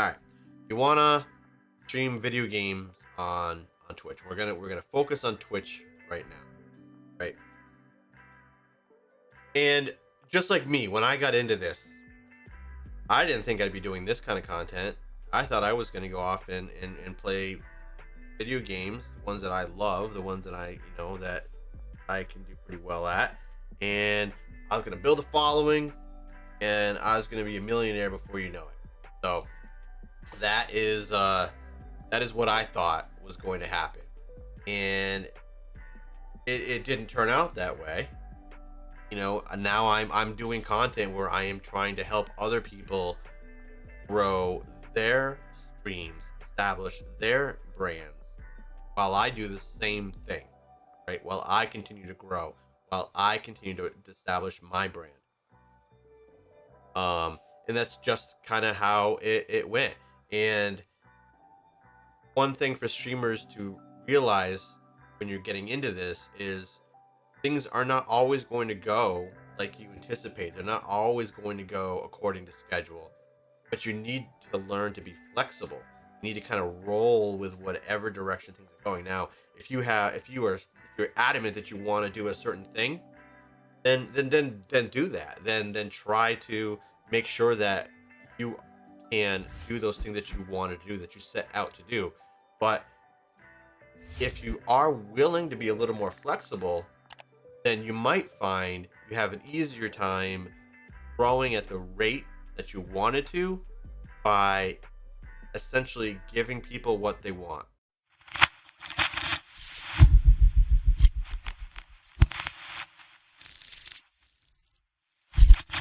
All right. You wanna stream video games on Twitch. We're gonna focus on Twitch right now, right? And just like me, when I got into this, I didn't think I'd be doing this kind of content. I thought I was gonna go off and play video games, the ones that I love, the ones that that I can do pretty well at. And I was gonna build a following and I was gonna be a millionaire before you know it. So that is that is what I thought was going to happen. And it didn't turn out that way. Now I'm doing content where I am trying to help other people grow their streams, establish their brands, while I do the same thing, right? While I continue to grow, while I continue to establish my brand. And that's just kind of how it went. And one thing for streamers to realize when you're getting into this is things are not always going to go like you anticipate. They're not always going to go according to schedule, but you need to learn to be flexible. You need to kind of roll with whatever direction things are going. Now, if you're adamant that you want to do a certain thing, then do that. Then try to make sure that you can do those things that you want to do, that you set out to do. But if you are willing to be a little more flexible, then you might find you have an easier time growing at the rate that you wanted to by essentially giving people what they want.